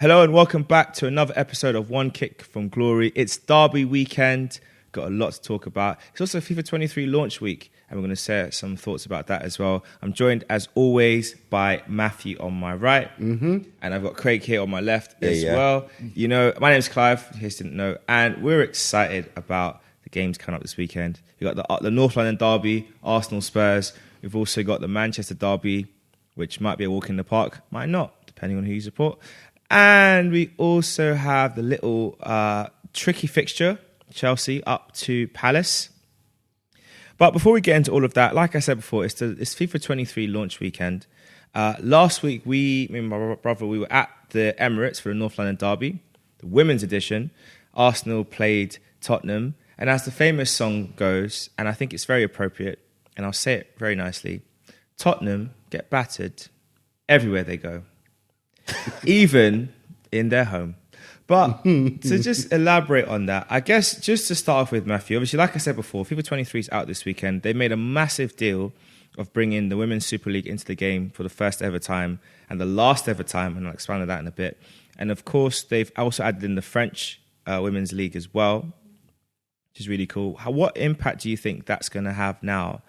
Hello and welcome back to another episode of One Kick from Glory. It's Derby weekend. Got a lot to talk about. It's also FIFA 23 launch week, and we're going to share some thoughts about that as well. I'm joined, as always, by Matthew on my right, and I've got Craig here on my left as well. You know, my name's Clive, in case you didn't know, and we're excited about the games coming up this weekend. We've got the North London Derby, Arsenal Spurs. We've also got the Manchester Derby, which might be a walk in the park, might not, depending on who you support. And we also have the little tricky fixture, Chelsea up to Palace. But before we get into all of that, like I said before, it's FIFA 23 launch weekend. Last week, me and my brother, we were at the Emirates for the North London Derby, the women's edition. Arsenal played Tottenham. And as the famous song goes, and I think it's very appropriate, and I'll say it very nicely, Tottenham get battered everywhere they go. Even in their home. But to just elaborate on that, I guess just to start off with, Matthew, obviously, like I said before, FIFA 23 is out this weekend. They made a massive deal of bringing the Women's Super League into the game for the first ever time and the last ever time, and I'll expand on that in a bit. And of course, they've also added in the French Women's League as well, which is really cool. What impact do you think that's going to have now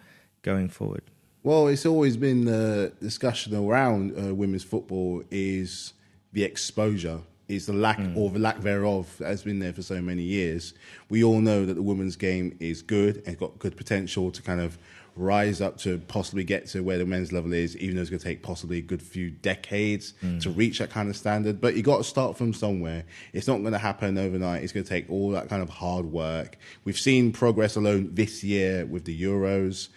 going forward? Well, it's always been the discussion around women's football is the exposure, is the lack or the lack thereof that has been there for so many years. We all know that the women's game is good and got good potential to kind of rise up to possibly get to where the men's level is, even though it's going to take possibly a good few decades to reach that kind of standard. But you got to start from somewhere. It's not going to happen overnight. It's going to take all that kind of hard work. We've seen progress alone this year with the Euros.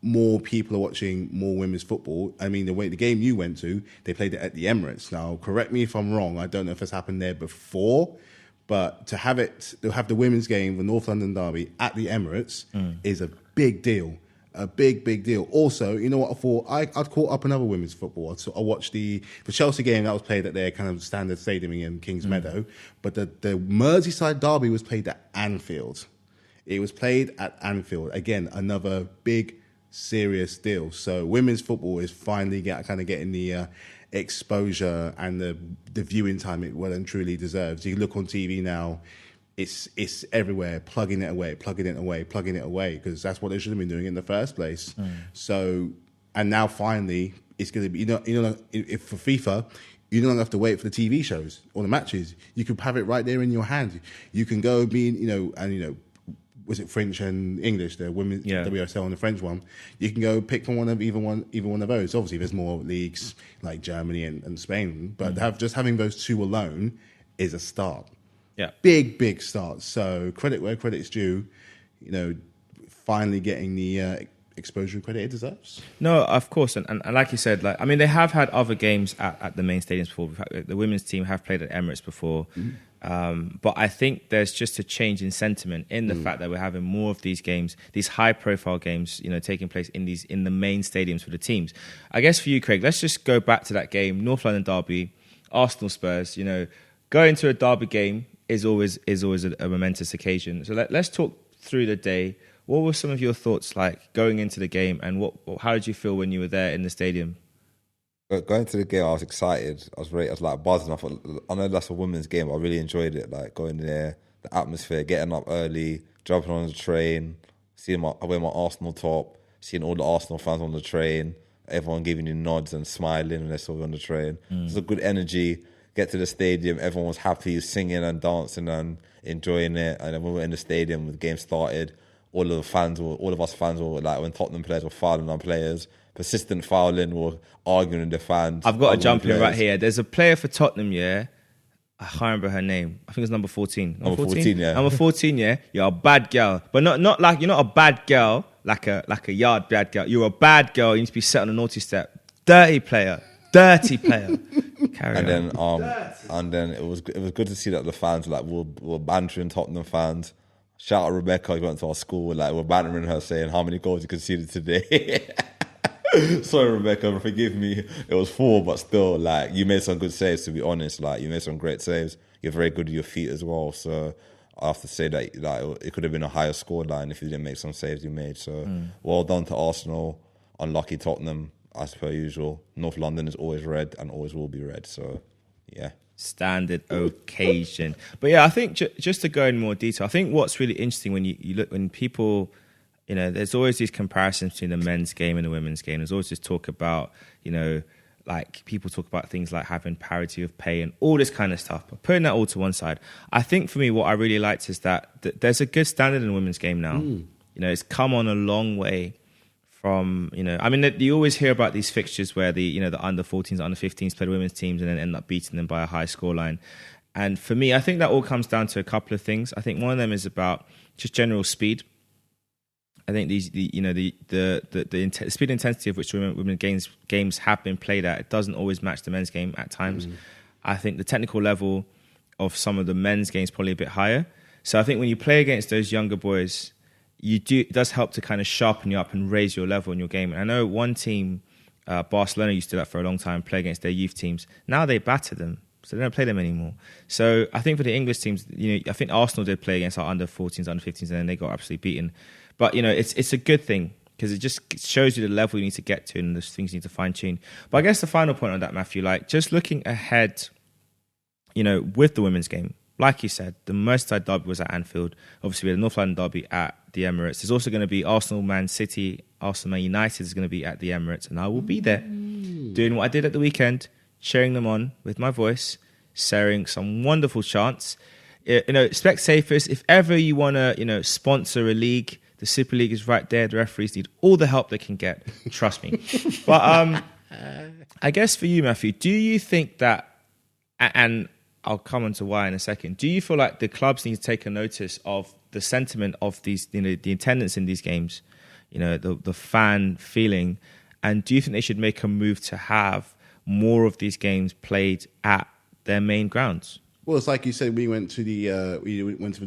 More people are watching more women's football. I mean, the game you went to, they played it at the Emirates. Now, correct me if I'm wrong. I don't know if it's happened there before, but to have the women's game, the North London Derby, at the Emirates is a big deal. A big, big deal. Also, you know what I thought? I'd caught up another women's football. So I watched the Chelsea game that was played at their kind of standard stadium in Kings Meadow, but the Merseyside Derby was played at Anfield. It was played at Anfield. Again, another big, serious deal. So women's football is finally getting the exposure and the viewing time it well and truly deserves. You look on TV now, it's everywhere, plugging it away, because that's what they should have been doing in the first place. So, and now finally, it's going to be, if for FIFA, you don't have to wait for the TV shows or the matches. You can have it right there in your hand. You can go was it French and English? The women WSL and the French one. You can go pick from either one of those. Obviously, there's more leagues like Germany and Spain, but having those two alone is a start. Yeah, big start. So credit where credit's due. Finally getting the exposure and credit it deserves. No, of course, and like you said, they have had other games at the main stadiums before. In fact, the women's team have played at Emirates before. But I think there's just a change in sentiment in the fact that we're having more of these games, these high-profile games, taking place in the main stadiums for the teams. I guess for you, Craig, let's just go back to that game, North London Derby, Arsenal Spurs. Going to a derby game is always a momentous occasion. So let's talk through the day. What were some of your thoughts like going into the game, and how did you feel when you were there in the stadium? Going to the game, I was excited. I was buzzing. I know that's a women's game, but I really enjoyed it. Like going there, the atmosphere, getting up early, jumping on the train, I wear my Arsenal top, seeing all the Arsenal fans on the train, everyone giving you nods and smiling when they saw you on the train. It was a good energy. Get to the stadium, everyone was happy, singing and dancing and enjoying it. And then when we were in the stadium, the game started, all of us fans were like, when Tottenham players were fouling on players, persistent fouling or arguing with the fans. I've got to jump in right here. There's a player for Tottenham, I can't remember her name. I think it's number 14. Number 14, yeah. Number 14, yeah. You're a bad girl. But not like, you're not a bad girl, like a yard bad girl. You're a bad girl. You need to be set on a naughty step. Dirty player. Carry on. And then it was good to see that the fans were bantering Tottenham fans. Shout out Rebecca, who went to our school, we're bantering her, saying how many goals you conceded today. Sorry, Rebecca, forgive me. It was 4, but still, you made some good saves, to be honest. You made some great saves. You're very good with your feet as well. So I have to say that it could have been a higher scoreline if you didn't make some saves you made. So well done to Arsenal. Unlucky Tottenham, as per usual. North London is always red and always will be red. So, yeah. Standard occasion. But yeah, I think just to go in more detail, I think what's really interesting when you look, when people, there's always these comparisons between the men's game and the women's game. There's always this talk about, like people talk about things like having parity of pay and all this kind of stuff. But putting that all to one side, I think for me, what I really liked is that there's a good standard in the women's game now. It's come on a long way from, you always hear about these fixtures where the under 14s, under 15s play the women's teams and then end up beating them by a high scoreline. And for me, I think that all comes down to a couple of things. I think one of them is about just general speed. I think the speed and intensity of which women games have been played at, it doesn't always match the men's game at times. I think the technical level of some of the men's games is probably a bit higher. So I think when you play against those younger boys, it does help to kind of sharpen you up and raise your level in your game. And I know one team, Barcelona used to do that for a long time, play against their youth teams. Now they batter them, so they don't play them anymore. So I think for the English teams, I think Arsenal did play against our under 14s, under 15s, and then they got absolutely beaten. But, it's a good thing because it just shows you the level you need to get to and the things you need to fine tune. But I guess the final point on that, Matthew, just looking ahead, with the women's game, like you said, the Merseyside derby was at Anfield. Obviously, we had the North London derby at the Emirates. There's also going to be Arsenal, Man City, Arsenal, Man United is going to be at the Emirates. And I will be there doing what I did at the weekend, cheering them on with my voice, sharing some wonderful chants. Specsavers, if ever you want to, sponsor a league, the Super League is right there. The referees need all the help they can get. Trust me. But I guess for you, Matthew, do you think that, and I'll come on to why in a second, do you feel like the clubs need to take a notice of the sentiment of these, the attendance in these games, the fan feeling, and do you think they should make a move to have more of these games played at their main grounds? Well, it's like you said, we went to the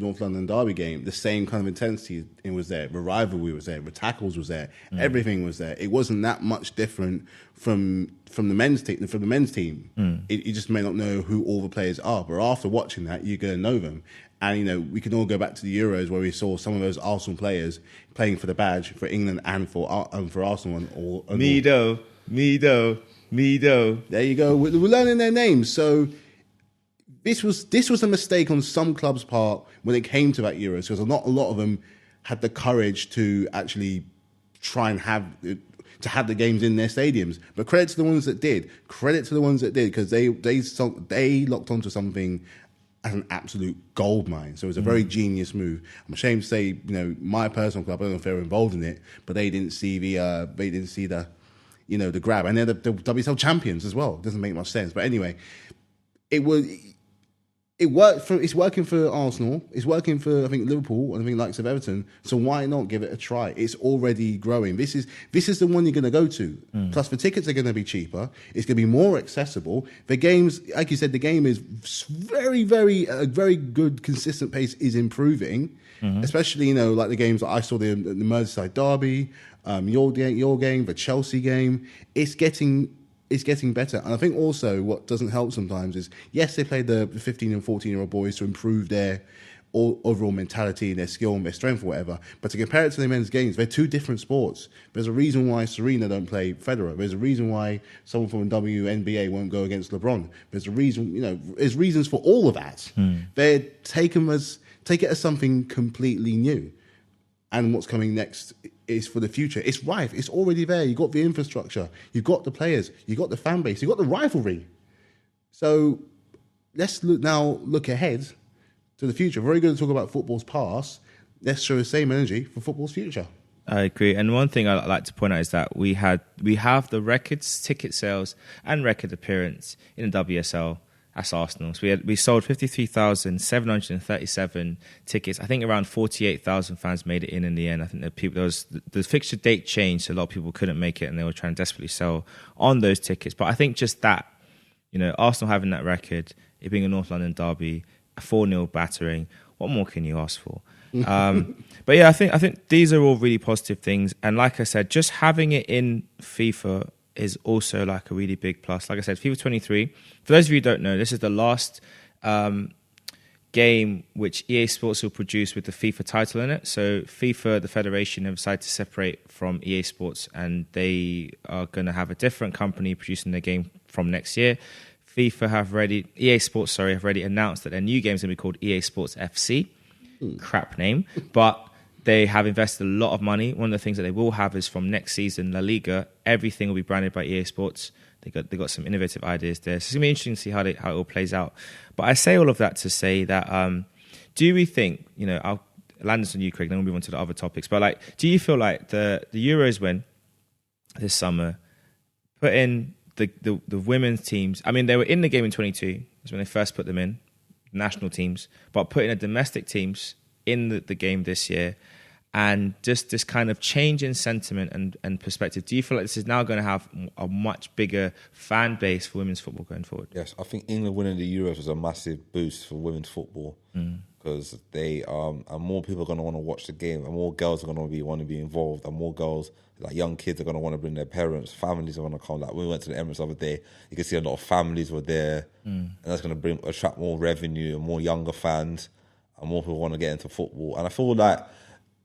North London Derby game. The same kind of intensity was there. The rivalry was there. The tackles was there. Everything was there. It wasn't that much different from the men's team. From the men's team, you just may not know who all the players are, but after watching that, you're going to know them. And we can all go back to the Euros where we saw some of those Arsenal players playing for the badge for England and for Arsenal and Mido. There you go. We're learning their names, so. This was a mistake on some clubs' part when it came to that Euros, because not a lot of them had the courage to actually try and have the games in their stadiums. But credit to the ones that did. Credit to the ones that did, because they locked onto something as an absolute goldmine. So it was a very genius move. I'm ashamed to say, my personal club, I don't know if they were involved in it, but they didn't see the the grab, and they're the WSL champions as well. It doesn't make much sense, but anyway, It's working for Arsenal. It's working for, I think, Liverpool and I think likes of Everton. So why not give it a try? It's already growing. This is the one you're going to go to. Plus, the tickets are going to be cheaper. It's going to be more accessible. The games, like you said, the game is very, very, very good, consistent pace is improving. Especially, like the games that I saw, the Merseyside derby, your game, the Chelsea game. It's getting better. And I think also what doesn't help sometimes is, yes, they play the 15 and 14-year-old boys to improve their overall mentality and their skill and their strength or whatever. But to compare it to the men's games, they're two different sports. There's a reason why Serena don't play Federer. There's a reason why someone from WNBA won't go against LeBron. There's a reason, there's reasons for all of that. They take it as something completely new. And what's coming next is for the future. It's rife. It's already there. You've got the infrastructure. You've got the players. You've got the fan base. You've got the rivalry. So let's look ahead to the future. Very good to talk about football's past. Let's show the same energy for football's future. I agree. And one thing I'd like to point out is that we have the records, ticket sales, and record appearance in the WSL. That's Arsenal. So we sold 53,737 tickets. I think around 48,000 fans made it in the end. I think the fixture date changed, so a lot of people couldn't make it, and they were trying to desperately sell on those tickets. But I think just that, Arsenal having that record, it being a North London derby, a 4-0 battering, what more can you ask for? But yeah, I think these are all really positive things. And like I said, just having it in FIFA is also like a really big plus. Like I said, FIFA 23, for those of you who don't know, this is the last game which EA Sports will produce with the FIFA title in it. So FIFA, the federation, have decided to separate from EA Sports, and they are going to have a different company producing the game from next year. FIFA have already, EA Sports, sorry, have already announced that their new game is going to be called EA Sports FC. Crap name. But they have invested a lot of money. One of the things that they will have is from next season, La Liga, everything will be branded by EA Sports. They got some innovative ideas there. So it's going to be interesting to see how it all plays out. But I say all of that to say that, do we think, I'll land this on you, Craig, then we'll move on to the other topics. But like, do you feel like the Euros win this summer, put in the women's teams, I mean, they were in the game in 22, that's when they first put them in, national teams, but putting the domestic teams in the game this year, and just this kind of change in sentiment and perspective, do you feel like this is now going to have a much bigger fan base for women's football going forward? Yes, I think England winning the Euros was a massive boost for women's football because they and more people are going to want to watch the game, and more girls are going to want to be involved, and more girls, like young kids, are going to want to bring their parents. Families are going to come. Like we went to the Emirates the other day, you can see a lot of families were there, and that's going to attract more revenue and more younger fans, and more people want to get into football. And I feel like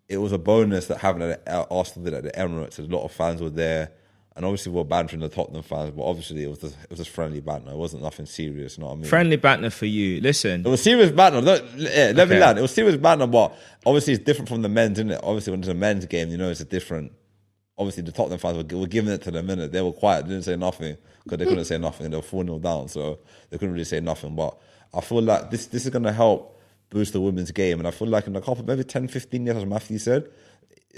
it was a bonus that having Arsenal did at the Emirates. A lot of fans were there, and obviously we were bantering the Tottenham fans, but obviously it was just friendly banter. It wasn't nothing serious, you know what I mean? Friendly banter for you. Listen, it was serious banter. Let me land. It was serious banter, but obviously it's different from the men's, isn't it? Obviously when it's a men's game, it's a different. Obviously the Tottenham fans were giving it to them, innit? They were quiet, they didn't say nothing because they couldn't say nothing. They were 4-0 down, so they couldn't really say nothing. But I feel like this is going to help boost the women's game, and I feel like in a couple, maybe 10, 15 years, as Matthew said,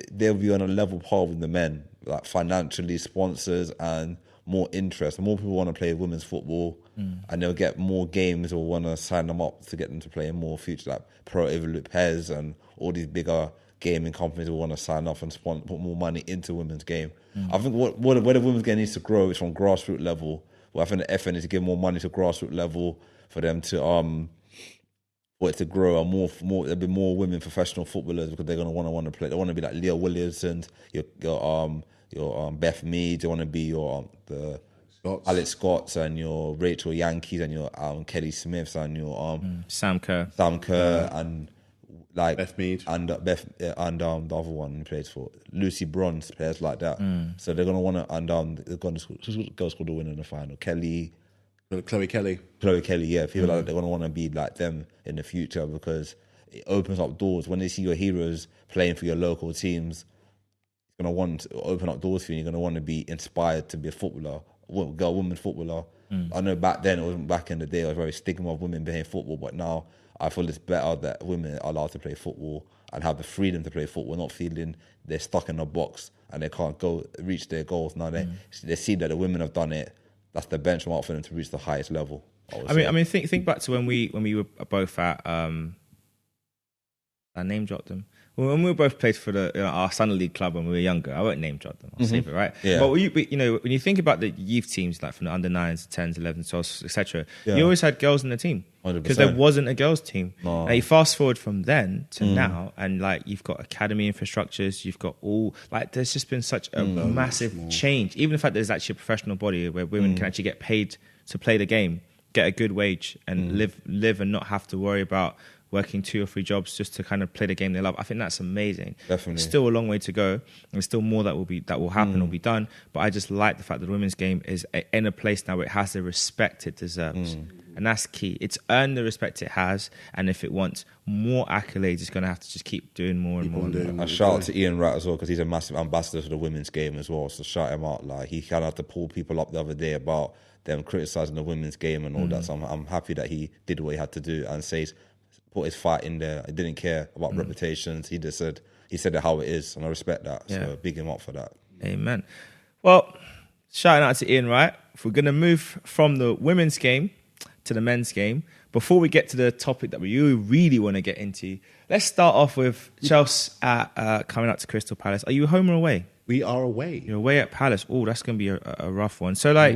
they'll be on a level par with the men, like financially, sponsors, and more interest. More people want to play women's football, and they'll get more games or want to sign them up to get them to play in more future, like Pro Evolute Pez and all these bigger gaming companies will want to sign off and put more money into women's game. I think where the women's game needs to grow is from grassroots level. Well, I think the FA needs to give more money to grassroots level for them to for it to grow, and more there'll be more women professional footballers because they're gonna want to play. They want to be like Leah Williamson, your Beth Mead. They want to be your the Alex Scotts and your Rachel Yankees and your Kelly Smiths and your Sam Kerr, Yeah. and like Beth Mead and Beth and the other one who plays for Lucy Bronze, players like that. So they're gonna want to, and they're gonna, who's the girls called the winner in the final? Chloe Kelly, yeah. People like they're gonna want to be like them in the future because it opens up doors. When they see your heroes playing for your local teams, it's gonna want to open up doors for you. You're gonna want to be inspired to be a footballer, woman footballer. I know back then, it wasn't back in the day. It was very stigma of women playing football, but now I feel it's better that women are allowed to play football and have the freedom to play football, not feeling they're stuck in a box and they can't reach their goals. Now they see that the women have done it. That's the benchmark for them to reach the highest level. I mean, think back to when we were both at. I name dropped them. When we both played for our Sunday League club when we were younger, I won't name drop them. I'll save it, right? Yeah. But when you think about the youth teams, like from the under 9s, 10s, 11s, 12s, etc., you always had girls in the team 100%. because there wasn't a girls team. No. Now you fast forward from then to now, and like you've got academy infrastructures, you've got all like there's just been such a massive change. Even the fact that there's actually a professional body where women can actually get paid to play the game, get a good wage, and live and not have to worry about working 2 or 3 jobs just to kind of play the game they love. I think that's amazing. Definitely. Still a long way to go. There's still more that will happen or be done. But I just like the fact that the women's game is in a place now where it has the respect it deserves. And that's key. It's earned the respect it has. And if it wants more accolades, it's going to have to just keep doing more and more. And shout out to Ian Wright as well, because he's a massive ambassador for the women's game as well. So shout him out. Like he kind of had to pull people up the other day about them criticising the women's game and all that. So I'm happy that he did what he had to do and put his fight in there. He didn't care about reputations. He said it how it is, and I respect that. Yeah. So big him up for that. Amen. Well, shouting out to Ian Wright. If we're going to move from the women's game to the men's game, before we get to the topic that we really want to get into, let's start off with Chelsea coming up to Crystal Palace. Are you home or away? We are away. You're away at Palace. Oh, that's going to be a rough one. So, like,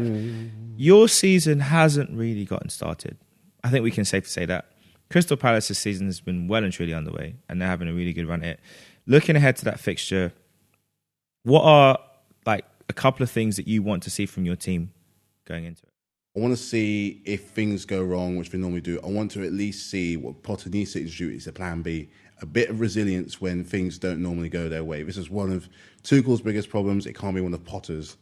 your season hasn't really gotten started. I think we can safely say that. Crystal Palace's season has been well and truly underway, and they're having a really good run at it. Looking ahead to that fixture, what are like a couple of things that you want to see from your team going into it? I want to see if things go wrong, which we normally do. I want to at least see what Potter needs to introduce, a plan B, a bit of resilience when things don't normally go their way. This is one of Tuchel's biggest problems. It can't be one of Potter's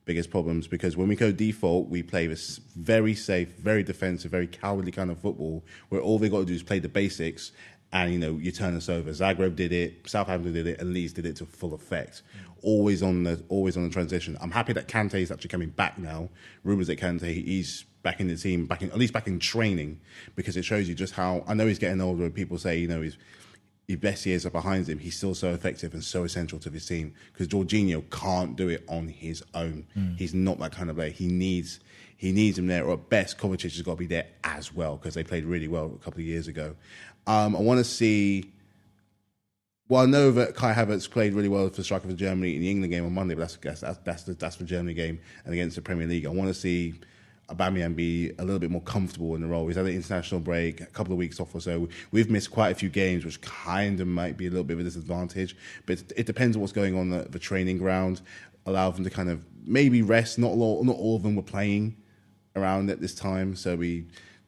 biggest problems, because when we go default, we play this very safe, very defensive, very cowardly kind of football where all they got to do is play the basics and, you turn us over. Zagreb did it, Southampton did it, and Leeds did it to full effect. Always on the transition. I'm happy that Kante is actually coming back now. Rumours that Kante, he's back in the team, at least back in training, because it shows you just how, I know he's getting older and people say, his best years are behind him. He's still so effective and so essential to his team, because Jorginho can't do it on his own. He's not that kind of player. He needs him there, or at best, Kovacic has got to be there as well, because they played really well a couple of years ago. I want to see. Well, I know that Kai Havertz played really well for striker for Germany in the England game on Monday, but that's the Germany game and against the Premier League. I want to see Aubameyang be a little bit more comfortable in the role. He's had an international break, a couple of weeks off or so. We've missed quite a few games, which kind of might be a little bit of a disadvantage. But it depends on what's going on the training ground. Allow them to kind of maybe rest. Not all of them were playing around at this time, so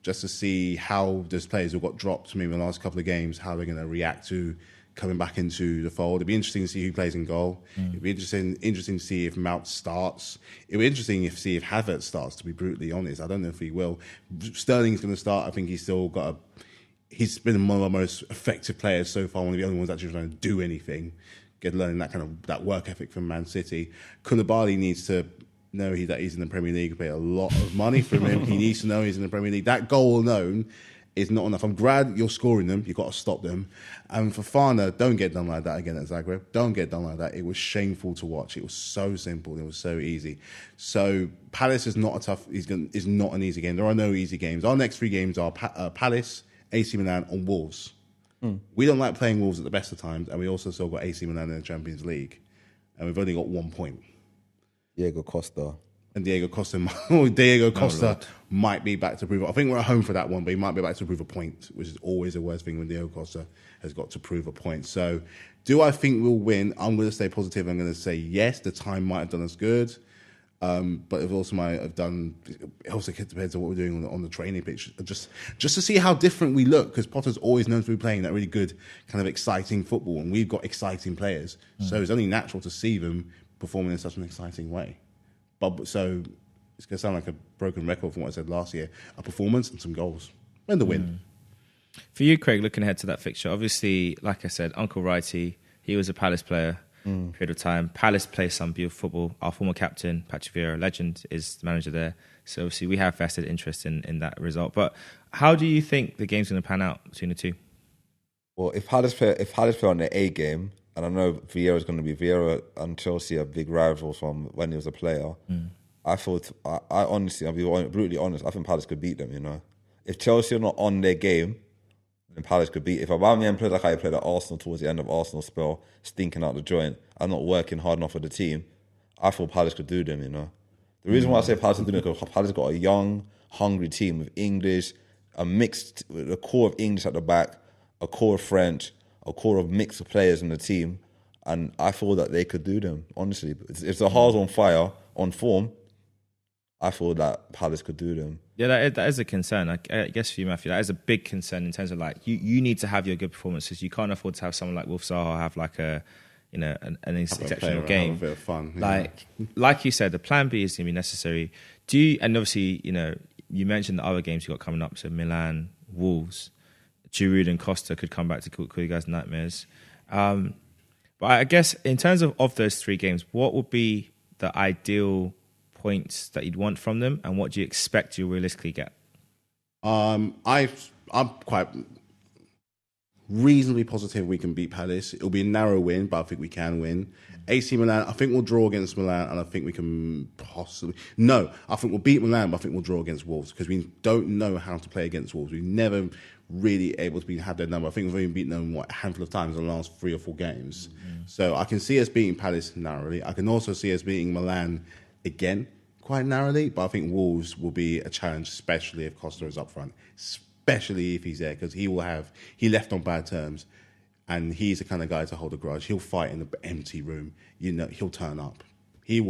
just to see how those players who got dropped maybe in the last couple of games, how they're going to react to coming back into the fold. It'd be interesting to see who plays in goal. It'd be interesting to see if Mount starts. It'd be interesting to see if Havertz starts, to be brutally honest. I don't know if he will. Sterling's going to start. I think he's been one of our most effective players so far, one of the only ones actually trying to do anything, learning that work ethic from Man City. Koulibaly needs to know that he's in the Premier League, pay a lot of money for him. He needs to know he's in the Premier League. That goal alone is not enough. I'm glad you're scoring them. You've got to stop them. And for Fofana, don't get done like that again at Zagreb. Don't get done like that. It was shameful to watch. It was so simple. It was so easy. So Palace is not is not an easy game. There are no easy games. Our next 3 games are Palace, AC Milan, and Wolves. We don't like playing Wolves at the best of times, and we also still got AC Milan in the Champions League, and we've only got 1 point. Diego Costa. And Diego Costa might be back to prove it. I think we're at home for that one, but he might be back to prove a point, which is always the worst thing when Diego Costa has got to prove a point. So, do I think we'll win? I'm going to stay positive. I'm going to say yes. The time might have done us good, but it also might have done. It also depends on what we're doing on the training pitch, just to see how different we look. Because Potter's always known to be playing that really good, kind of exciting football, and we've got exciting players. So it's only natural to see them performing in such an exciting way. But so it's going to sound like a broken record from what I said last year. A performance and some goals. And the win. For you, Craig, looking ahead to that fixture, obviously, like I said, Uncle Righty, he was a Palace player period of time. Palace plays some beautiful football. Our former captain, Patrick Vieira, legend, is the manager there. So obviously we have vested interest in that result. But how do you think the game's going to pan out between the two? Well, if Palace play on their A game, and I know Vieira's going to be Vieira and Chelsea are big rivals from when he was a player. I honestly, I'll be brutally honest, I think Palace could beat them, If Chelsea are not on their game, then Palace could beat. If Aubameyang played like I played at Arsenal towards the end of Arsenal's spell, stinking out the joint and not working hard enough for the team, I thought Palace could do them, The reason why I say Palace could do them is because Palace got a young, hungry team with English, with a core of English at the back, a core of French, a core of mix of players in the team, and I feel that they could do them, honestly. If the heart's on fire, on form, I feel that Palace could do them. Yeah, that is a concern. I guess for you, Matthew, that is a big concern in terms of you need to have your good performances. You can't afford to have someone like Wilf Zaha have an exceptional game. Have a bit of fun. Like you said, the plan B is going to be necessary. And obviously, you mentioned the other games you got coming up, so Milan, Wolves. Giroud and Costa could come back to call you guys nightmares. But I guess in terms of those 3 games, what would be the ideal points that you'd want from them, and what do you expect you'll realistically get? I'm quite reasonably positive we can beat Palace. It'll be a narrow win, but I think we can win. AC Milan, I think we'll draw against Milan, and I think we can possibly... No, I think we'll beat Milan, but I think we'll draw against Wolves, because we don't know how to play against Wolves. We've never really able to have their number. I think we've only beaten them a handful of times in the last 3 or 4 games. So I can see us beating Palace narrowly. I can also see us beating Milan again quite narrowly, but I think Wolves will be a challenge, especially if Costa is up front, especially if he's there, because he left on bad terms, and he's the kind of guy to hold a grudge. He'll fight in the empty room. He'll turn up. He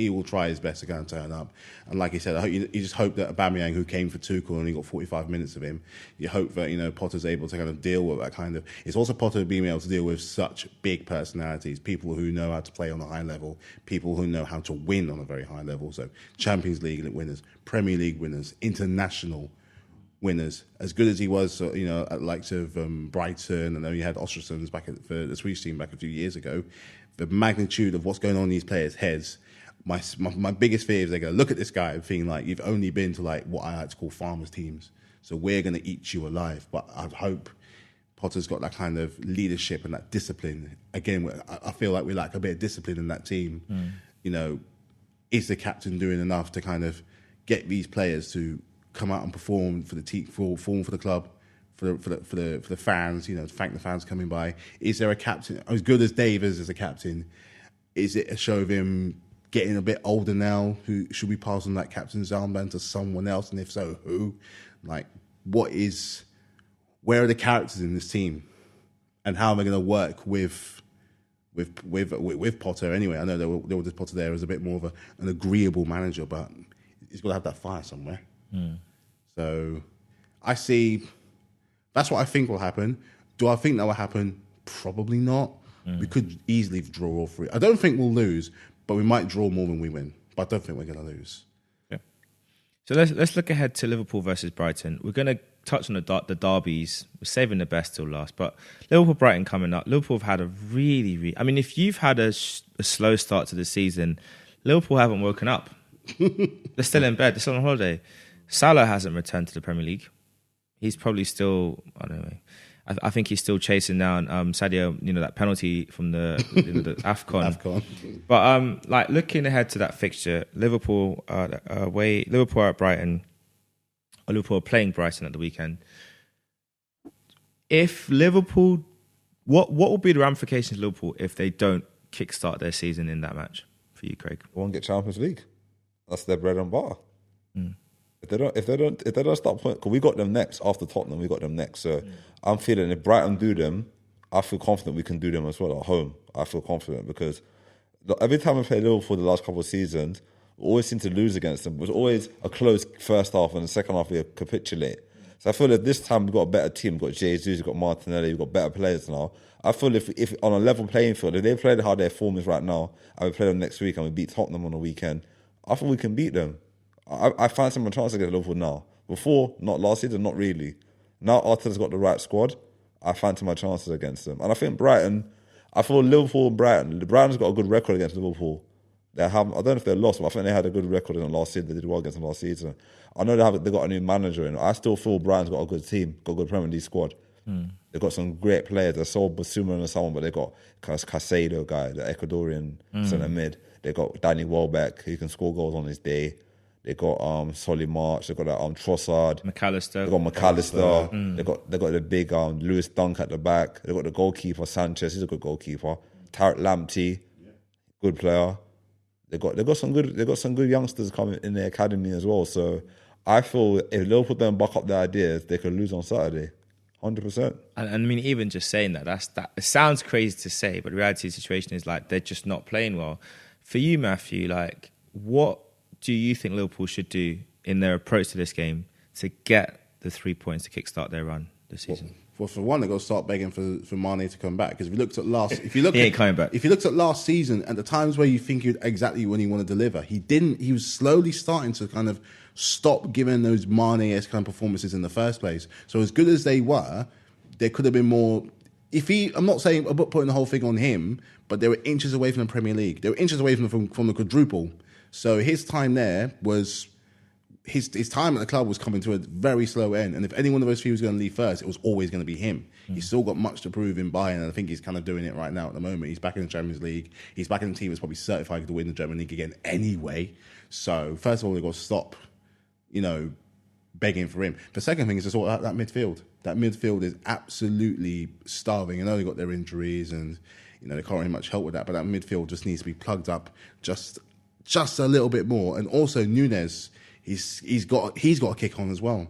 will try his best to kind of turn up. And like he said, I hope you just hope that Aubameyang, who came for Tuchel and only got 45 minutes of him, you hope that Potter's able to kind of deal with that kind of. It's also Potter being able to deal with such big personalities, people who know how to play on a high level, people who know how to win on a very high level. So Champions League winners, Premier League winners, international winners. As good as he was, at likes of Brighton, and then he had Ostersunds for the Swedish team back a few years ago. The magnitude of what's going on in these players' heads, my biggest fear is they're going to look at this guy and think like, you've only been to like what I like to call farmers teams, so we're going to eat you alive. But I hope Potter's got that kind of leadership and that discipline. Again, I feel like we lack a bit of discipline in that team. Is the captain doing enough to kind of get these players to come out and perform for the team, perform for the club, for the fans, to thank the fans coming by? Is there a captain as good as Dave is as a captain? Is it a show of him getting a bit older now? Who should we pass on that captain's armband to someone else? And if so, who? Like, where are the characters in this team? And how am I going to work with Potter anyway? I know there was Potter there as a bit more of an agreeable manager, but he's got to have that fire somewhere. So that's what I think will happen. Do I think that will happen? Probably not. We could easily draw all three. I don't think we'll lose, but we might draw more than we win. But I don't think we're going to lose. Yeah. So let's look ahead to Liverpool versus Brighton. We're going to touch on the derbies. We're saving the best till last. But Liverpool-Brighton coming up. Liverpool have had a really... I mean, if you've had a slow start to the season, Liverpool haven't woken up. They're still in bed. They're still on holiday. Salah hasn't returned to the Premier League. He's probably still... I don't know. I think he's still chasing down Sadio, that penalty from the AFCON. But looking ahead to that fixture, Liverpool away, Liverpool are at Brighton, or Liverpool are playing Brighton at the weekend. If Liverpool, what will be the ramifications of Liverpool if they don't kickstart their season in that match for you, Craig? They won't get Champions League. That's their bread and butter. If they don't start playing, because we got them next after Tottenham, we got them next. So I'm feeling if Brighton do them, I feel confident we can do them as well at home. I feel confident because every time we play Liverpool the last couple of seasons, we always seem to lose against them. It was always a close first half, and the second half we capitulate. So I feel that this time we've got a better team. We've got Jesus, we've got Martinelli, we've got better players now. I feel if on a level playing field, if they play how their form is right now, and we play them next week and we beat Tottenham on the weekend, I think we can beat them. I fancy my chance against Liverpool now. Before, not last season, not really. Now Arteta's got the right squad, I fancy my chances against them. And I think Brighton, I feel Liverpool and Brighton's got a good record against Liverpool. I don't know if they're lost, but I think they had a good record in the last season. They did well against them last season. I know they got a new manager in. I still feel Brighton's got a good team, got a good Premier League squad. They've got some great players. They sold Basuma and someone, but they got Casado guy, the Ecuadorian centre mid. They got Danny Welbeck, who can score goals on his day. They got Solly March. They got Trossard. McAllister. They got McAllister. They got the big Lewis Dunk at the back. They got the goalkeeper Sanchez. He's a good goalkeeper. Tarek Lamptey, good player. They got some good youngsters coming in the academy as well. So I feel if Liverpool don't buck up their ideas, they could lose on Saturday. 100%. And I mean, even just saying that it sounds crazy to say, but the reality of the situation is they're just not playing well. For you, Matthew, what do you think Liverpool should do in their approach to this game to get the 3 points to kickstart their run this season? Well, for one, they've got to start begging for Mane to come back. Because if you looked at he ain't coming back. If you looked at last season, at the times where you think exactly when he want to deliver, he didn't. He was slowly starting to kind of stop giving those Mane-esque kind of performances in the first place. So as good as they were, there could have been more. I'm not putting the whole thing on him, but they were inches away from the Premier League. They were inches away from the quadruple. So his time there was. His time at the club was coming to a very slow end, and if any one of those three was going to leave first, it was always going to be him. He's still got much to prove in Bayern, and I think he's kind of doing it right now at the moment. He's back in the Champions League. He's back in the team that's probably certified to win the German League again anyway. So first of all, they've got to stop, begging for him. The second thing is just all that midfield. That midfield is absolutely starving. I know they got their injuries, and they can't really much help with that. But that midfield just needs to be plugged up just a little bit more. And also Núñez. He's got a kick on as well.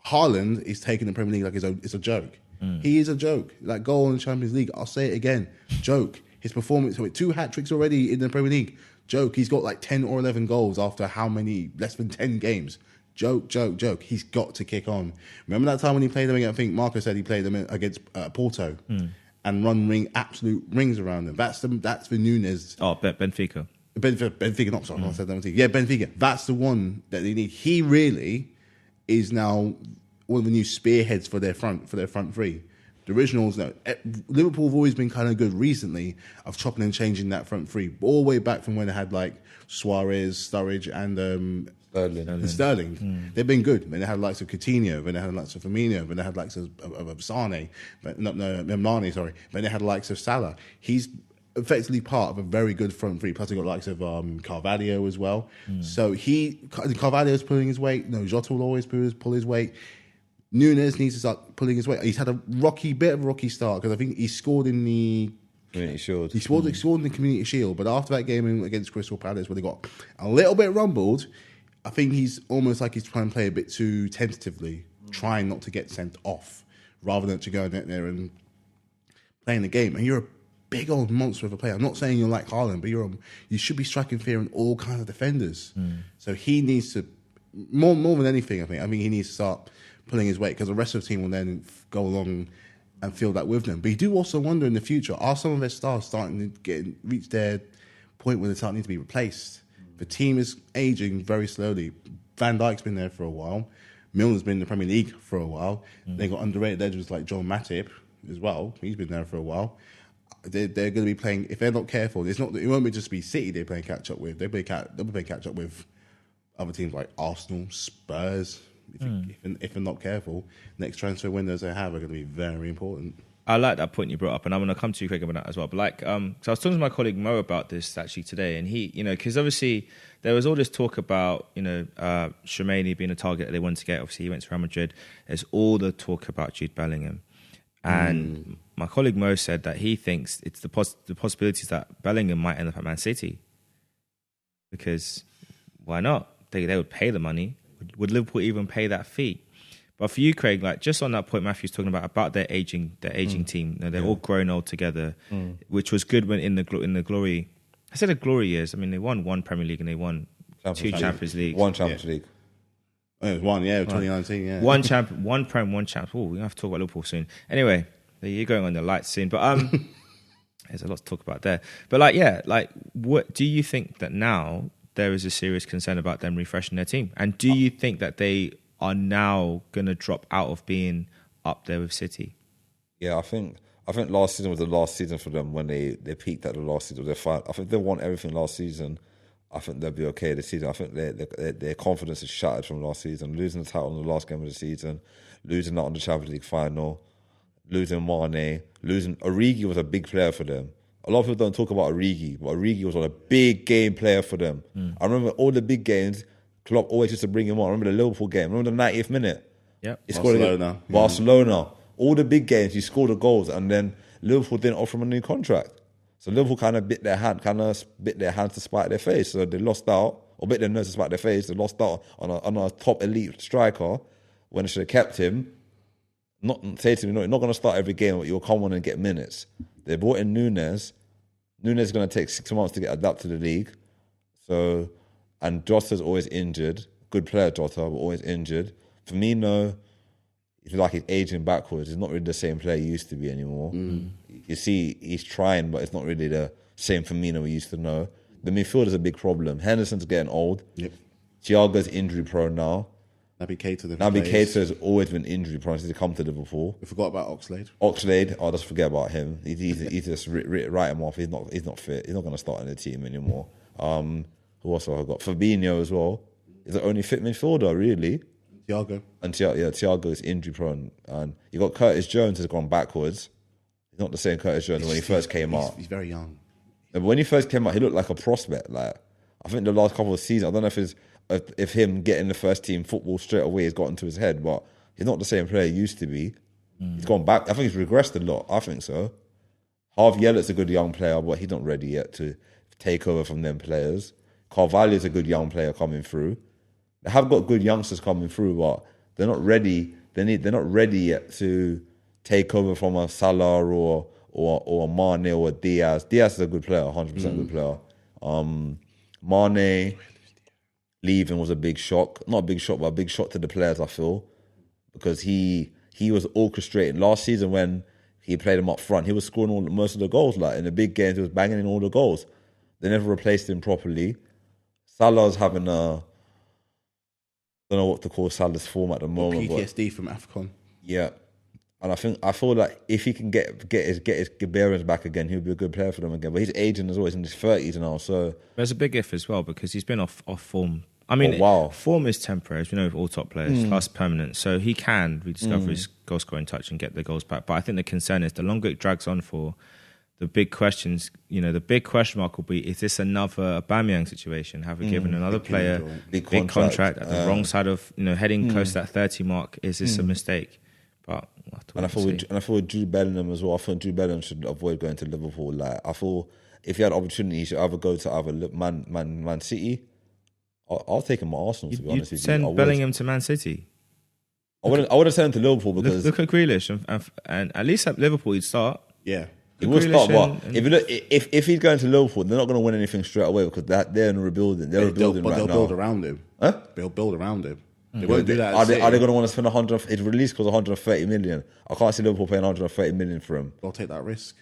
Haaland is taking the Premier League like it's a joke. He is a joke. Like goal in the Champions League, I'll say it again, joke. His performance with 2 hat-tricks already in the Premier League. Joke, he's got like 10 or 11 goals after how many? Less than 10 games. Joke. He's got to kick on. Remember that time when he played them against, I think Marco said he played them against Porto and run absolute rings around them. That's the Nunes. Oh, Benfica. Benfica, not sorry, I said that. Yeah, Benfica. That's the one that they need. He really is now one of the new spearheads for their front three. The originals, no. Liverpool have always been kind of good recently of chopping and changing that front three, all the way back from when they had like Suarez, Sturridge, and Sterling. They've been good. When they had likes of Coutinho, when they had likes of Firmino, when they had likes of Sane, Mane, sorry. When they had likes of Salah. He's effectively part of a very good front three. Plus, they got likes of Carvalho as well. So Carvalho's pulling his weight. No, Jota will always pull his weight. Nunes needs to start pulling his weight. He's had a bit of a rocky start because I think he scored in the Community Shield. He scored in the Community Shield, but after that game against Crystal Palace, where they got a little bit rumbled, I think he's almost like he's trying to play a bit too tentatively, trying not to get sent off, rather than to go in there and playing the game. And you're a big old monster of a player. I'm not saying you're like Haaland, but you should be striking fear in all kinds of defenders. So he needs to, more than anything, I think he needs to start pulling his weight, because the rest of the team will then go along and feel that with them. But you do also wonder in the future, are some of their stars starting to reach their point where they start need to be replaced? The team is aging very slowly. Van Dijk's been there for a while. Milner's been in the Premier League for a while. They got underrated legends like John Matip as well. He's been there for a while. They're going to be playing, if they're not careful, it won't be just be City they're playing catch up with. They'll be playing catch up with other teams like Arsenal, Spurs. If they're not careful, next transfer windows they have are going to be very important. I like that point you brought up, and I'm going to come to you, Craig, about that as well. But so I was talking to my colleague Mo about this actually today, and he, because obviously there was all this talk about, Tchouaméni being a target that they wanted to get. Obviously, he went to Real Madrid. There's all the talk about Jude Bellingham, and my colleague Mo said that he thinks it's the possibilities that Bellingham might end up at Man City, because why not? They would pay the money. Would Liverpool even pay that fee? But for you, Craig, like just on that point Matthew's talking about their aging team, they're all grown old together, which was good when in the glory. I said the glory years. I mean, they won 1 Premier League and they won 2 Champions League. 1 Champions League. Oh, it was 1, 2019, yeah. 1 Prem, 1 Champ. Oh, we're going to have to talk about Liverpool soon. Anyway, you're going on the lights soon. But there's a lot to talk about there. But what do you think that now there is a serious concern about them refreshing their team? And do you think that they are now going to drop out of being up there with City? Yeah, I think last season was the last season for them when they peaked at the last season. I think they won everything last season. I think they'll be okay this season. I think their confidence is shattered from last season. Losing the title in the last game of the season, losing out on the Champions League final, losing Mane, losing Origi was a big player for them. A lot of people don't talk about Origi, but Origi was a big game player for them. I remember all the big games, Klopp always used to bring him on. I remember the Liverpool game. Remember the 90th minute? Yeah. Barcelona. All the big games, he scored the goals, and then Liverpool didn't offer him a new contract. So Liverpool kind of bit their hands to spite their face. So they lost out, or bit their nose to spite their face. They lost out on a top elite striker when they should have kept him. Not say to me, no, you're not going to start every game, but you'll come on and get minutes. They brought in Nunes. Nunes is going to take 6 months to get adapted to the league. So, and Jota's always injured. Good player, Jota, but always injured. Firmino, if you like, he's aging backwards. He's not really the same player he used to be anymore. You see, he's trying, but it's not really the same Firmino we used to know. The midfield is a big problem. Henderson's getting old. Yep. Thiago's injury prone now. Naby Keita has always been injury prone since he come to Liverpool. We forgot about Oxlade. Just forget about him. He just write him off. He's not fit. He's not going to start in the team anymore. Who else have I got? Fabinho as well. He's the only fit midfielder, really. Thiago. And Thiago is injury prone. And you got Curtis Jones has gone backwards. He's not the same Curtis Jones when he first came out. He's very young. But when he first came out, he looked like a prospect. Like, I think the last couple of seasons, I don't know if him getting the first team football straight away has got into his head, but he's not the same player he used to be. He's gone back. I think he's regressed a lot. I think so. Harvey Elliott's a good young player, but he's not ready yet to take over from them players. Carvalho's a good young player coming through. They have got good youngsters coming through, but they're not ready. They're not ready yet to take over from a Salah or or Mane or Diaz. Diaz is a good player, 100% good player. Mane leaving was a big shock. Not a big shock, but a big shock to the players, I feel. Because he was orchestrating. Last season when he played him up front, he was scoring most of the goals. Like in the big games, he was banging in all the goals. They never replaced him properly. Salah's having a... I don't know what to call Salah's form at the moment. PTSD from AFCON. Yeah. And I feel like if he can get his bearings back again, he'll be a good player for them again. But he's aging as well. He's in his 30s now, so... There's a big if as well because he's been off form. I mean, form is temporary, as we know with all top players. That's permanent. So he can rediscover his goal-scoring touch and get the goals back. But I think the concern is the longer it drags on for, the big questions, the big question mark will be, is this another Aubameyang situation? Have we given another player big contract at the wrong side of, heading close to that 30 mark? Is this a mistake? But I feel with Jude Bellingham as well. I think Jude Bellingham should avoid going to Liverpool. Like I feel if he had opportunity, he should either go to Man City. I'll take him at Arsenal. To be honest with you, send Bellingham to Man City. I would have sent him to Liverpool because look at Grealish and at least at Liverpool he'd start. Yeah. He will start, but if he's going to Liverpool, they're not going to win anything straight away because they're in rebuilding. They'll build around him. Huh? They'll build around him. They won't do that. Are they going to want to spend 100? His release costs 130 million. I can't see Liverpool paying 130 million for him. They'll take that risk.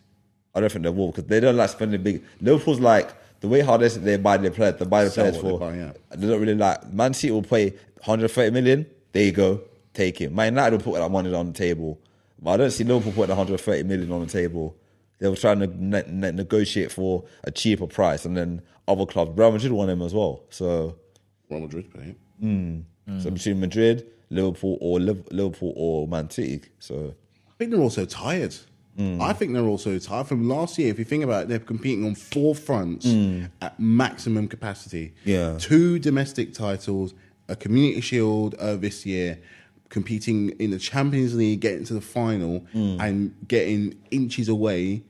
I don't think they will because they don't like spending big. Liverpool's like the way how they buy their players. They buy the players for. They don't really like. Man City will pay 130 million. There you go, take him. Man United will put that money on the table, but I don't see Liverpool putting 130 million on the table. They were trying to negotiate for a cheaper price, and then other clubs, Real Madrid want him as well. So Real Madrid pay him. So between Madrid, Liverpool or Man City. So I think they're also tired. I think they're also tired from last year. If you think about it, they're competing on 4 fronts at maximum capacity. Yeah, 2 domestic titles, a Community Shield this year, competing in the Champions League, getting to the final, and getting inches away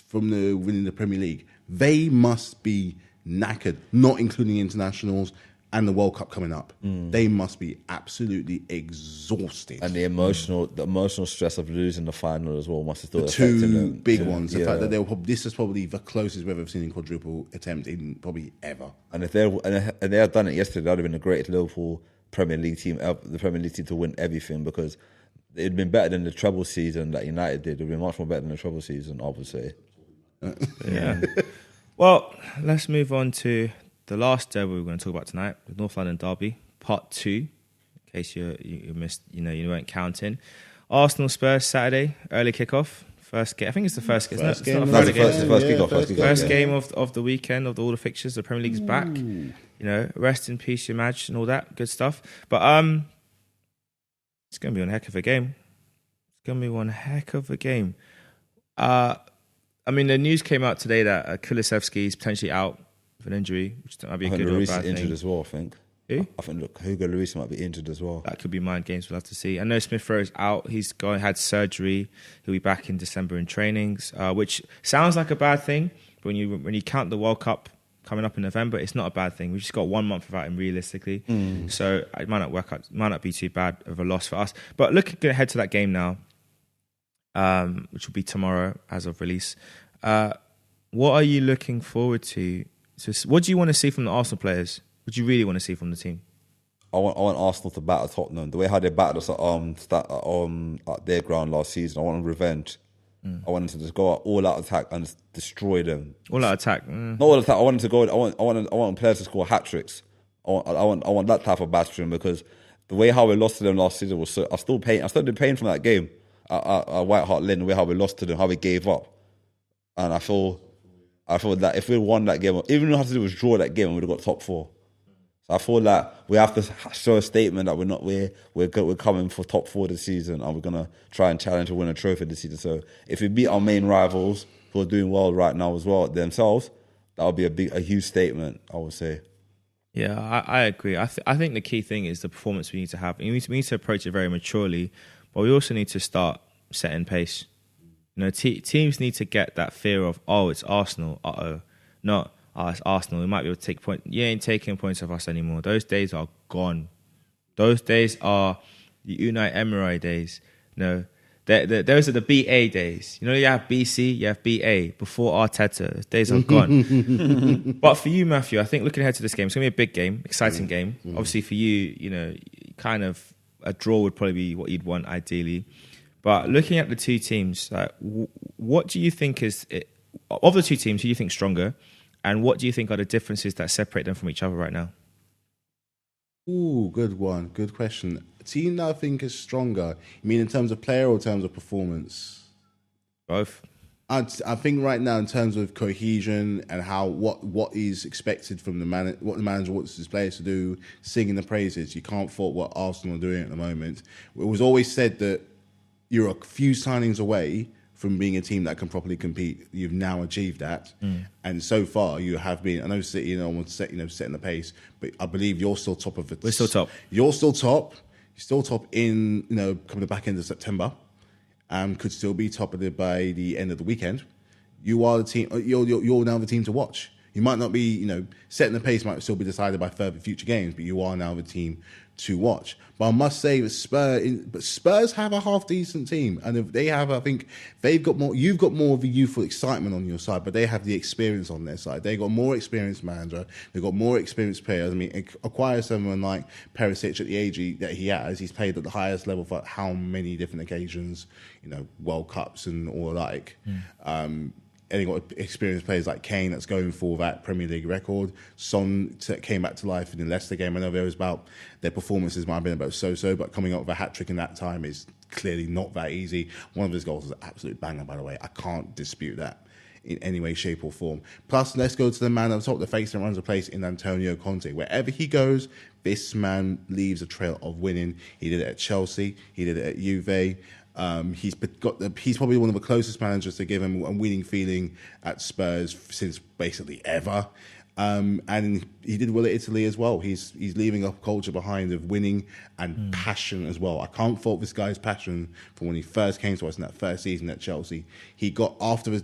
from winning the Premier League. They must be knackered, not including internationals and the World Cup coming up. They must be absolutely exhausted. And the emotional stress of losing the final as well must have still the affected 2 them. big ones. The fact that this is probably the closest we've ever seen in quadruple attempt in probably ever. And if they had done it yesterday, that would have been the greatest Liverpool Premier League team, the Premier League team to win everything because it'd been better than the treble season that United did. It'd been much more better than the treble season, I would say. Yeah. Well, let's move on to the last derby we're going to talk about tonight, the North London Derby, Part 2, in case you missed, you weren't counting. Arsenal Spurs Saturday, early kickoff. First game. I think it's the first game. First game of the weekend of all the fixtures. The Premier League's back. Rest in peace, your match and all that good stuff. But it's going to be one heck of a game. I mean, the news came out today that Kulusevski is potentially out with an injury, which might be a good or bad thing. Injured as well, I think. Who? I think Hugo Lloris might be injured as well. That could be mind games. We'll have to see. I know Smith Rowe is out. He's had surgery. He'll be back in December in trainings, which sounds like a bad thing. But when you count the World Cup coming up in November, it's not a bad thing. We've just got 1 month without him realistically, so it might not work out. Might not be too bad of a loss for us. But looking ahead to that game now, which will be tomorrow as of release. What are you looking forward to? So what do you want to see from the Arsenal players? What do you really want to see from the team? I want Arsenal to battle Tottenham. The way how they battled us at their ground last season, I want revenge. I want them to just go all out attack and just destroy them. All out attack. Not all attack. I want them to go. I want players to score hat tricks. I want that type of battering because the way how we lost to them last season was so. I still did pain from that game at White Hart Lane. The way how we lost to them, how we gave up, and I feel that if we won that game, even if we had to do was draw that game, we would have got top 4. So I feel like we have to show a statement that we're coming for top 4 this season, and we're gonna try and challenge to win a trophy this season. So if we beat our main rivals, who are doing well right now as well themselves, that would be a huge statement, I would say. Yeah, I agree. I think the key thing is the performance we need to have. We need to approach it very maturely, but we also need to start setting pace. Teams need to get that fear of, it's Arsenal. Not, it's Arsenal. We might be able to take points. You ain't taking points off us anymore. Those days are gone. Those days are the Unai Emery days. Those are the BA days. You have BC, you have BA. Before Arteta, those days are gone. But for you, Matthew, I think looking ahead to this game, it's going to be a big game, exciting game. Obviously for you, kind of a draw would probably be what you'd want ideally. But looking at the two teams, what do you think of the two teams, who do you think stronger? And what do you think are the differences that separate them from each other right now? Ooh, good one. Good question. Team that I think is stronger. You mean in terms of player or in terms of performance? Both. I think right now in terms of cohesion and what is expected from what the manager wants his players to do, singing the praises. You can't fault what Arsenal are doing at the moment. It was always said that you're a few signings away from being a team that can properly compete. You've now achieved that, and so far you have been. I know City, setting the pace, but I believe you're still top of it. We're still top. You're still top. You're still top in coming the back end of September. Could still be top of it by the end of the weekend. You are the team. You're now the team to watch. You might not be, setting the pace might still be decided by further future games, but you are now the team to watch. But I must say that Spurs have a half decent team, and if they have, I think they've got more. You've got more of the youthful excitement on your side, but they have the experience on their side. They got more experienced manager. They've got more experienced players. I mean, acquire someone like Perisic at the age that he has. He's played at the highest level for how many different occasions, World Cups and all alike. And you've got experienced players like Kane that's going for that Premier League record. Son came back to life in the Leicester game. I know their performances might have been about so-so, but coming up with a hat-trick in that time is clearly not that easy. One of his goals is an absolute banger, by the way. I can't dispute that in any way, shape or form. Plus, let's go to the man on top, the face that runs the place in Antonio Conte. Wherever he goes, this man leaves a trail of winning. He did it at Chelsea. He did it at Juve. He's probably one of the closest managers to give him a winning feeling at Spurs since basically ever. And he did well at Italy as well. He's leaving a culture behind of winning and passion as well. I can't fault this guy's passion from when he first came to us in that first season at Chelsea. He got after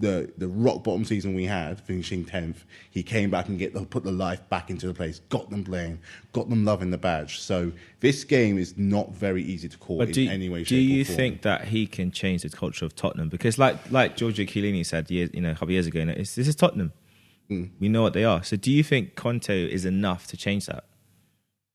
the rock bottom season we had, finishing 10th, he came back and put the life back into the place, got them playing, got them loving the badge. So this game is not very easy to call in any way, shape or form. Do you think that he can change the culture of Tottenham? Because like Giorgio Chiellini said a couple of years ago, this is Tottenham. We know what they are. So do you think Conte is enough to change that?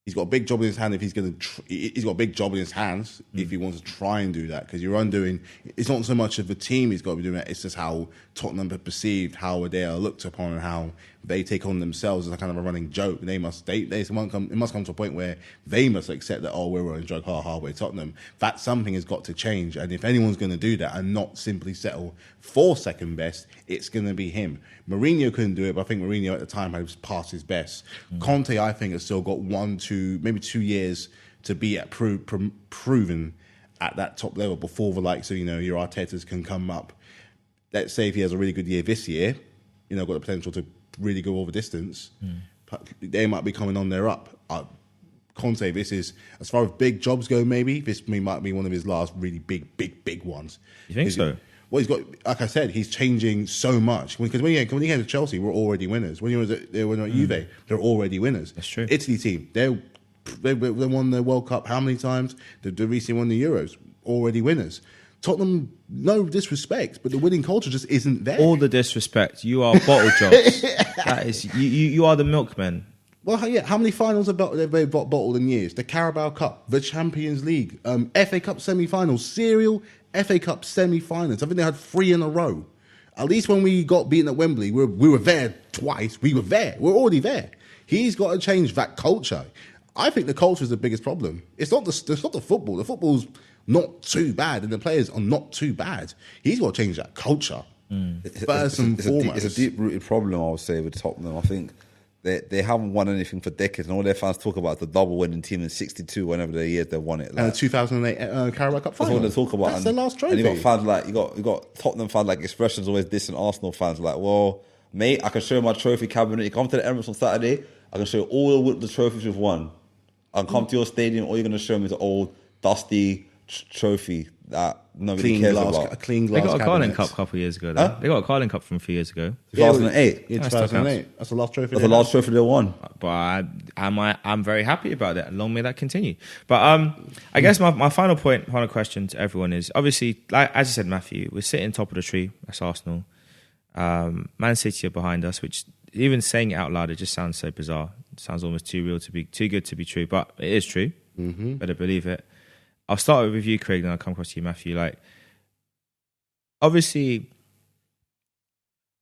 He's got a big job in his hand if he's going to. He's got a big job in his hands if he wants to try and do that. Because you're undoing. It's not so much of the team he's got to be doing that. It's just how Tottenham are perceived, how they are looked upon, and how they take on themselves as a kind of a running joke. It must come to a point where they must accept that we're running joke, we're Tottenham. That something has got to change. And if anyone's going to do that and not simply settle for second best, it's going to be him. Mourinho couldn't do it, but I think Mourinho at the time had passed his best. Conte, I think, has still got 1, 2, maybe 2 years to be at proven at that top level before the likes of your Artetas can come up. Let's say if he has a really good year this year, got the potential to really go over distance. They might be coming on their up. Conte, this is, as far as big jobs go, maybe this might be one of his last really big ones. You think so? Well, he's got, like I said, he's changing so much. Because when he came to Chelsea, we're already winners. When he was at Juve, they're already winners. That's true. Italy team, they won the World Cup how many times? They recently won the Euros. Already winners. Tottenham, no disrespect, but the winning culture just isn't there. All the disrespect. You are bottle jobs. That is, you are the milkmen. Well, yeah. How many finals have they bottled in years? The Carabao Cup, the Champions League, FA Cup semi-finals, serial FA Cup semi-finals. I think they had 3 in a row. At least when we got beaten at Wembley, we were there twice. We were there. We're already there. He's got to change that culture. I think the culture is the biggest problem. It's not the football. The football's not too bad, and the players are not too bad. He's got to change that culture first and foremost. It's a deep-rooted problem, I would say, with Tottenham. I think they haven't won anything for decades, and all their fans talk about is the double-winning team in '62, whenever the years they won it. And the 2008 Carabao Cup final. That's what they talk about. That's their last trophy. And you got fans like you got Tottenham fans like expressions always dissing Arsenal fans like, well, mate, I can show you my trophy cabinet. You come to the Emirates on Saturday, I can show you all the trophies we've won. I can come to your stadium, all you're going to show me is an old, dusty trophy. that nobody cares about. A clean They glass got a Carling cabinet. Cup a couple of years ago. Though. They got a Carling Cup from a few years ago. 2008. Yeah, That still 2008. That's the last trophy. That's the last trophy they won. But I'm very happy about that. Long may that continue. But I guess my final question to everyone is obviously, like as you said, Matthew, we're sitting top of the tree. That's Arsenal. Man City are behind us, which even saying it out loud, it just sounds so bizarre. It sounds almost too good to be true, but it is true. Mm-hmm. Better believe it. I'll start with you, Craig, then I'll come across to you, Matthew. Like, obviously,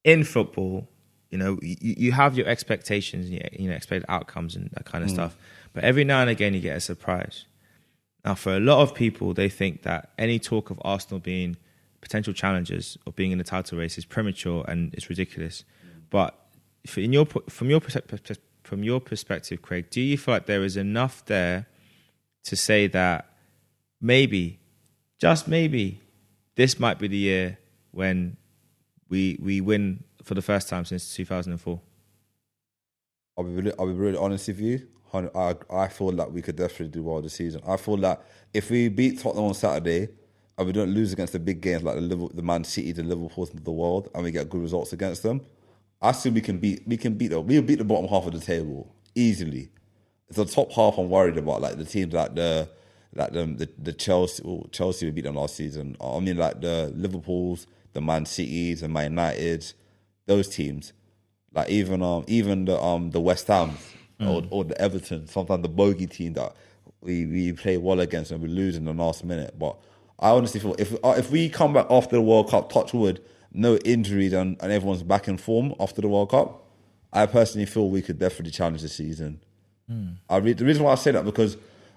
in football, you know, you have your expectations, you know, expected outcomes and that kind of stuff. But every now and again, you get a surprise. Now, for a lot of people, they think that any talk of Arsenal being potential challengers or being in the title race is premature and it's ridiculous. But from your perspective, Craig, do you feel like there is enough there to say that maybe, just maybe, this might be the year when we win for the first time since 2004? I'll be really honest with you. I feel like we could definitely do well this season. I feel like if we beat Tottenham on Saturday and we don't lose against the big games like the Man City, the Liverpools of the world, and we get good results against them, I still we can beat the bottom half of the table easily. It's the top half I'm worried about, like the teams like the Chelsea. Well, Chelsea we beat them last season. I mean, like the Liverpools, the Man Cities, and Man United, those teams. Like even the West Ham or the Everton. Sometimes the bogey team that we play well against and we lose in the last minute. But I honestly feel if we come back after the World Cup, touch wood, no injuries and everyone's back in form after the World Cup, I personally feel we could definitely challenge this season. The reason why I say that because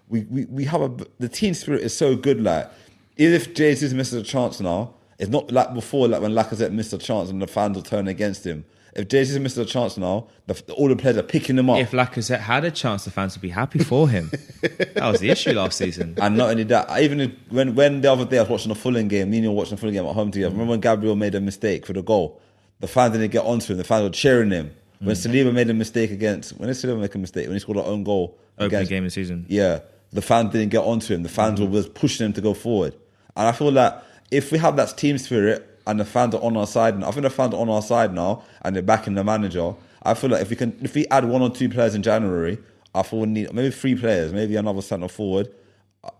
we have the team spirit is so good. Like even if Jesus misses a chance now, it's not like before, like when Lacazette missed a chance and the fans will turn against him. If Jesus misses a chance now, all the players are picking him up. If Lacazette had a chance, the fans would be happy for him. That was the issue last season. And not only that, even when the other day I was watching a Fulham game, me and you were watching a Fulham game at home together. Remember when Gabriel made a mistake for the goal? The fans didn't get onto him. The fans were cheering him. When Saliba made a mistake when did Saliba make a mistake? When he scored an own goal. Opening game of the season. Yeah. The fans didn't get onto him. The fans were pushing him to go forward. And I feel like if we have that team spirit and the fans are on our side, and I think the fans are on our side now and they're backing the manager, I feel like if we add 1 or 2 players in January, I feel we need maybe 3 players, maybe another centre forward,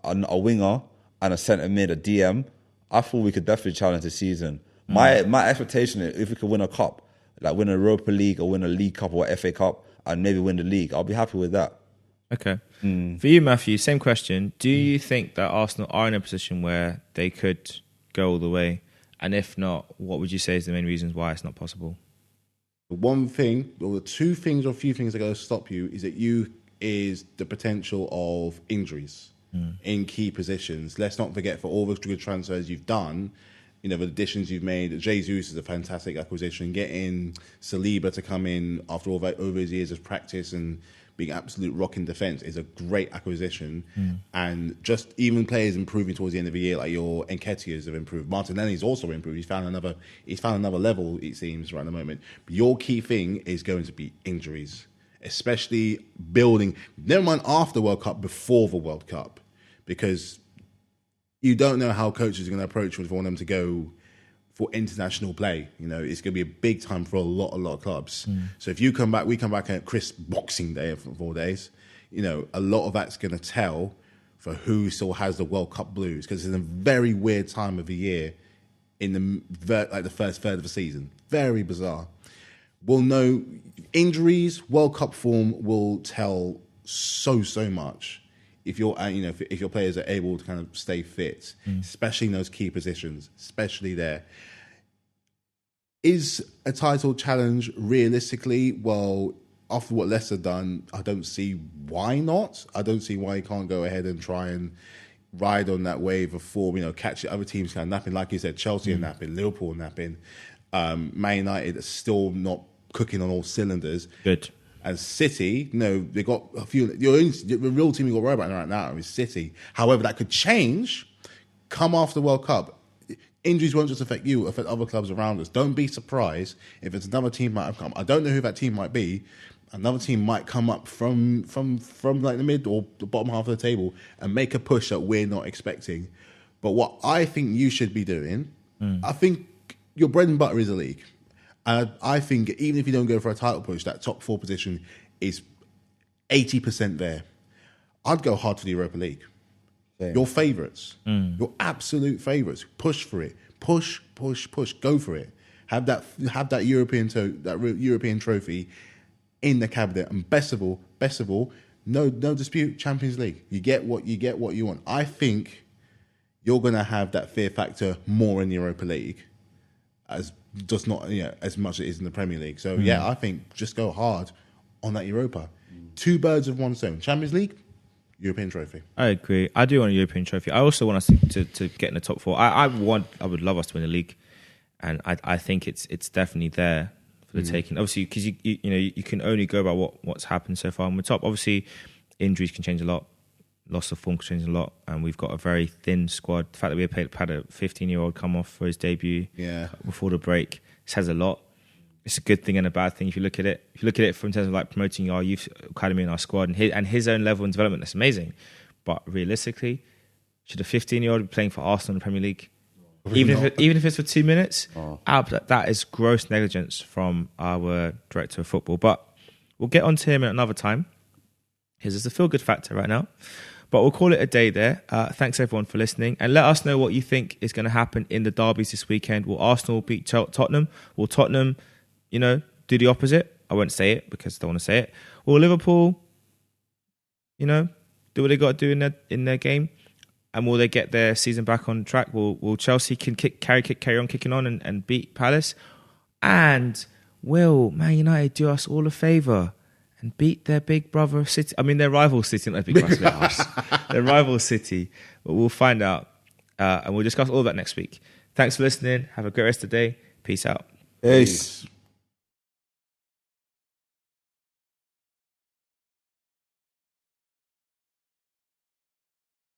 a winger, and a centre mid, a DM. I feel we could definitely challenge this season. My expectation is if we could win a cup, like win a Europa League or win a League Cup or FA Cup, and maybe win the league, I'll be happy with that. Okay. For you, Matthew, same question. Do you think that Arsenal are in a position where they could go all the way? And if not, what would you say is the main reasons why it's not possible? One thing, or the 2 things or a few things that are going to stop you is the potential of injuries in key positions. Let's not forget, for all the good transfers you've done, you know, the additions you've made, Jesus is a fantastic acquisition. Getting Saliba to come in after all that, over his years of practice and being absolute rock in defence is a great acquisition. And just even players improving towards the end of the year, like your Nketiahs have improved. Martinelli's also improved. He's found another level, it seems, right at the moment. But your key thing is going to be injuries, especially building, never mind after the World Cup, before the World Cup, because you don't know how coaches are going to approach when they want them to go for international play. You know, it's going to be a big time for a lot of clubs. So if we come back at crisp Boxing Day for 4 days, you know, a lot of that's going to tell for who still has the World Cup blues, because it's a very weird time of the year in the first third of the season. Very bizarre. We'll know injuries, World Cup form will tell so much. If your players are able to kind of stay fit, especially in those key positions, especially there. Is a title challenge realistically? Well, after what Leicester done, I don't see why not. I don't see why you can't go ahead and try and ride on that wave of form. You know, catch other teams kind of napping, like you said. Chelsea are napping, Liverpool are napping. Man United are still not cooking on all cylinders. Good. And City, no, they got a few. The real team you got to worry about right now is City. However, that could change come after the World Cup. Injuries won't just affect you, affect other clubs around us. Don't be surprised if it's another team might have come. I don't know who that team might be. Another team might come up from like the mid or the bottom half of the table and make a push that we're not expecting. But what I think you should be doing, I think your bread and butter is a league. And I think even if you don't go for a title push, that top 4 position is 80% there. I'd go hard for the Europa League. Same. Your favourites, your absolute favourites. Push for it. Push. Go for it. Have that European trophy in the cabinet. And best of all, no dispute. Champions League. You get what you want. I think you're going to have that fear factor more in the Europa League, as just not as much as it is in the Premier League. So I think just go hard on that Europa. 2 birds with one stone. Champions League, European trophy. I agree. I do want a European trophy. I also want us to get in the top 4. I would love us to win the league, and I think it's definitely there for the taking. Obviously, because you can only go by what's happened so far on the top. Obviously, injuries can change a lot. Loss of form can change a lot, and we've got a very thin squad. The fact that we had a 15-year-old come off for his debut before the break says a lot. It's a good thing and a bad thing if you look at it. If you look at it from terms of like promoting our youth academy and our squad and his own level and development, that's amazing. But realistically, should a 15-year-old be playing for Arsenal in the Premier League? Even if it's for 2 minutes? That is gross negligence from our director of football. But we'll get on to him at another time. Here's a feel-good factor right now. But we'll call it a day there. Thanks, everyone, for listening. And let us know what you think is going to happen in the derbies this weekend. Will Arsenal beat Tottenham? Will Tottenham, do the opposite? I won't say it because I don't want to say it. Will Liverpool, do what they got to do in their game? And will they get their season back on track? Will Chelsea carry on kicking on and beat Palace? And will Man United do us all a favour and beat their big brother City? I mean, their rival City, not their big brother. Their rival City. But we'll find out. And we'll discuss all of that next week. Thanks for listening. Have a great rest of the day. Peace out. Peace.